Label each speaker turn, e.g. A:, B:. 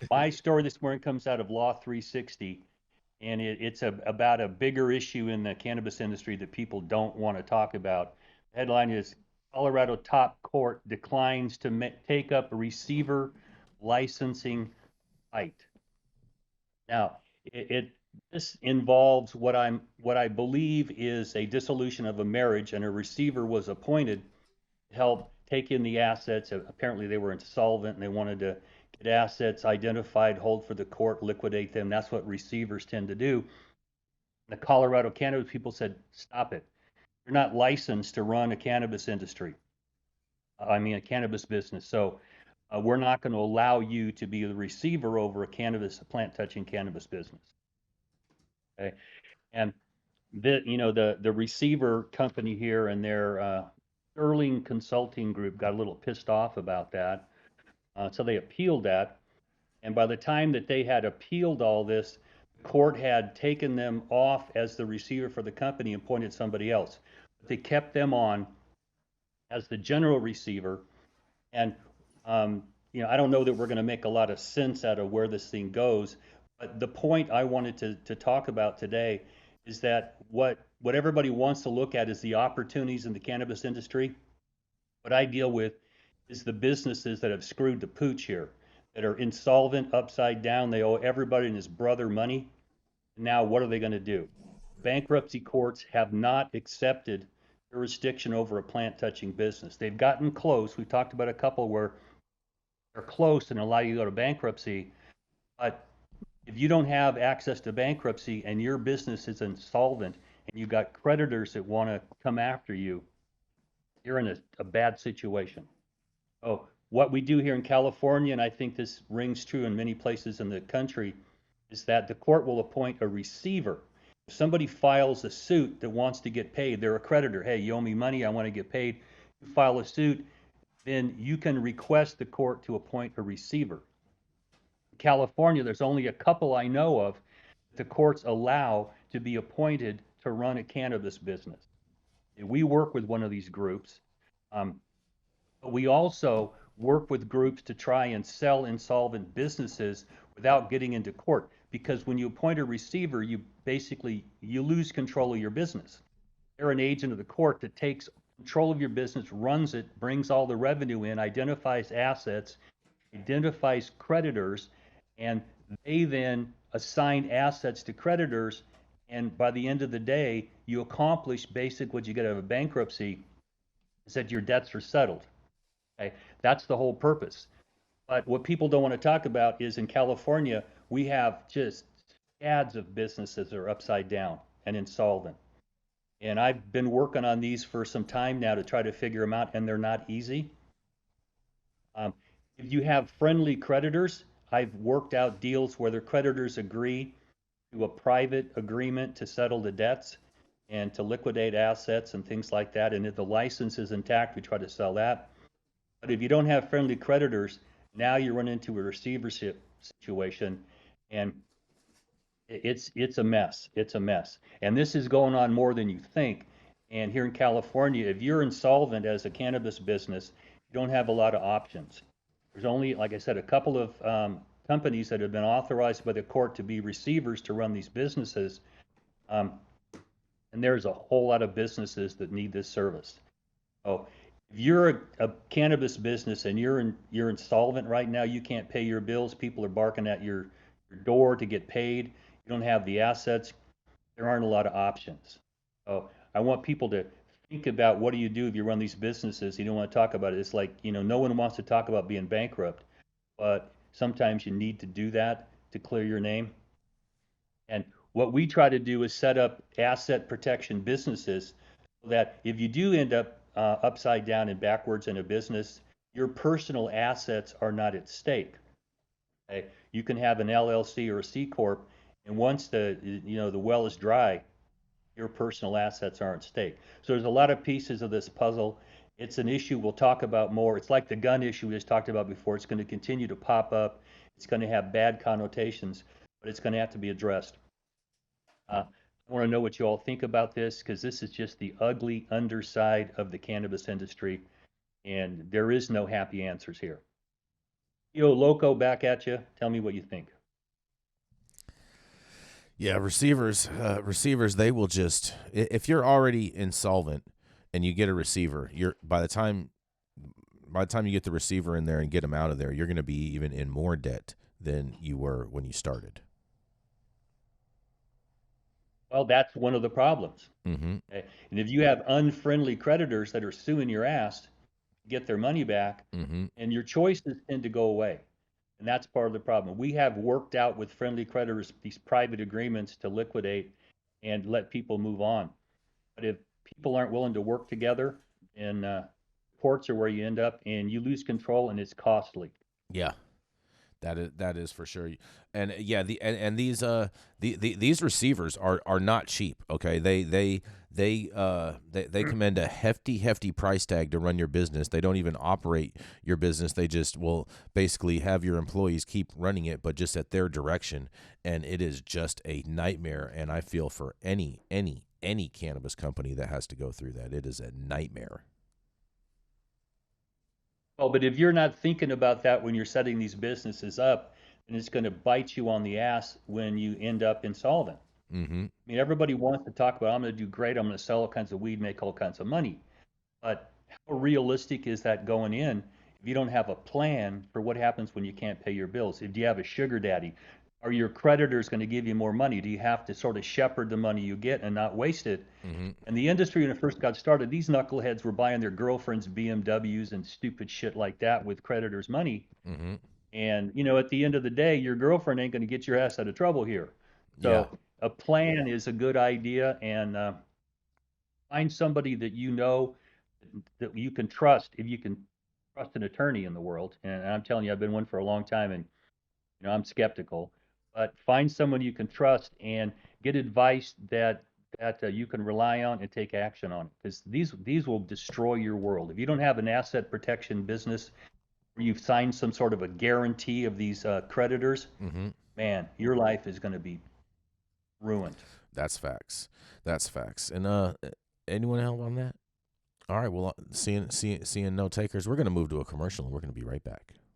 A: My story this morning comes out of Law 360, and about a bigger issue in the cannabis industry that people don't want to talk about. The headline is Colorado top court declines to take up a receiver licensing fight. Now, it this involves what I believe is a dissolution of a marriage, and a receiver was appointed to help take in the assets. Apparently, they were insolvent and they wanted to get assets identified, hold for the court, liquidate them. That's what receivers tend to do. The Colorado cannabis people said, "Stop it! You're not licensed to run a cannabis industry. I mean, a cannabis business. So we're not going to allow you to be the receiver over a plant touching cannabis business." Okay, and the receiver company here and their Sterling Consulting Group got a little pissed off about that, so they appealed that. And by the time that they had appealed all this, the court had taken them off as the receiver for the company and appointed somebody else. But they kept them on as the general receiver. And I don't know that we're going to make a lot of sense out of where this thing goes. But the point I wanted to talk about today is that what everybody wants to look at is the opportunities in the cannabis industry. What I deal with is the businesses that have screwed the pooch here, that are insolvent, upside down. They owe everybody and his brother money. Now, what are they going to do? Bankruptcy courts have not accepted jurisdiction over a plant touching business. They've gotten close. We talked about a couple where they're close and allow you to go to bankruptcy. But if you don't have access to bankruptcy and your business is insolvent and you've got creditors that want to come after you, you're in a bad situation. Oh, what we do here in California, and I think this rings true in many places in the country, is that the court will appoint a receiver. If somebody files a suit that wants to get paid, they're a creditor. Hey, you owe me money, I want to get paid. You file a suit, then you can request the court to appoint a receiver. In California, there's only a couple I know of that the courts allow to be appointed to run a cannabis business. We work with one of these groups. Um, but we also work with groups to try and sell insolvent businesses without getting into court. Because when you appoint a receiver, you lose control of your business. They're an agent of the court that takes control of your business, runs it, brings all the revenue in, identifies assets, identifies creditors, and they then assign assets to creditors. And by the end of the day, you accomplish basically what you get out of a bankruptcy, is that your debts are settled. Okay, that's the whole purpose. But what people don't want to talk about is in California, we have just scads of businesses that are upside down and insolvent. And I've been working on these for some time now to try to figure them out, and they're not easy. Um, if you have friendly creditors, I've worked out deals where the creditors agree to a private agreement to settle the debts and to liquidate assets and things like that. And if the license is intact, we try to sell that. But if you don't have friendly creditors, now you run into a receivership situation, and it's a mess. It's a mess. And this is going on more than you think. And here in California, if you're insolvent as a cannabis business, you don't have a lot of options. There's only, like I said, a couple of companies that have been authorized by the court to be receivers to run these businesses. Um, and there's a whole lot of businesses that need this service. Oh, if you're a cannabis business and you're insolvent right now, you can't pay your bills. People are barking at your door to get paid. You don't have the assets. There aren't a lot of options. So I want people to think about, what do you do if you run these businesses? You don't want to talk about it. It's like, no one wants to talk about being bankrupt, but sometimes you need to do that to clear your name. And what we try to do is set up asset protection businesses so that if you do end up upside down and backwards in a business, your personal assets are not at stake. Okay? You can have an LLC or a C corp, and once the well is dry, your personal assets aren't at stake. So there's a lot of pieces of this puzzle. It's an issue we'll talk about more. It's like the gun issue we just talked about before. It's going to continue to pop up. It's going to have bad connotations, but it's going to have to be addressed. I want to know what you all think about this, because this is just the ugly underside of the cannabis industry, and there is no happy answers here. Yo, Loco, back at you. Tell me what you think.
B: Yeah, receivers, they will just if you're already insolvent and you get a receiver, you're by the time you get the receiver in there and get him out of there, you're going to be even in more debt than you were when you started.
A: Well, that's one of the problems.
B: Mm-hmm.
A: Okay? And if you have unfriendly creditors that are suing your ass to get their money back,
B: Mm-hmm.
A: and your choices tend to go away. And that's part of the problem. We have worked out with friendly creditors these private agreements to liquidate and let people move on. But if people aren't willing to work together, and courts are where you end up, and you lose control, and it's costly.
B: Yeah, that is for sure. And yeah, and these receivers are not cheap. Okay, they command a hefty price tag to run your business. They don't even operate your business. They just will basically have your employees keep running it, but just at their direction. And it is just a nightmare. And I feel for any cannabis company that has to go through that. It is a nightmare.
A: Well, but if you're not thinking about that when you're setting these businesses up, then it's going to bite you on the ass when you end up insolvent.
B: Mm-hmm.
A: I mean, everybody wants to talk about, I'm going to do great, I'm going to sell all kinds of weed, make all kinds of money. But how realistic is that going in if you don't have a plan for what happens when you can't pay your bills? If you have a sugar daddy, are your creditors going to give you more money? Do you have to sort of shepherd the money you get and not waste it?
B: Mm-hmm.
A: And the industry, when it first got started, these knuckleheads were buying their girlfriends BMWs and stupid shit like that with creditors' money.
B: Mm-hmm.
A: And, at the end of the day, your girlfriend ain't going to get your ass out of trouble here.
B: Yeah.
A: So a plan is a good idea, and find somebody that that you can trust. If you can trust an attorney in the world, and I'm telling you, I've been one for a long time, and I'm skeptical. But find someone you can trust and get advice that you can rely on and take action on, because these will destroy your world if you don't have an asset protection business where you've signed some sort of a guarantee of these creditors.
B: Mm-hmm.
A: Man, your life is going to be ruined.
B: That's facts. That's facts. And anyone else on that? All right. Well, seeing no takers, we're gonna move to a commercial, and we're gonna be right back.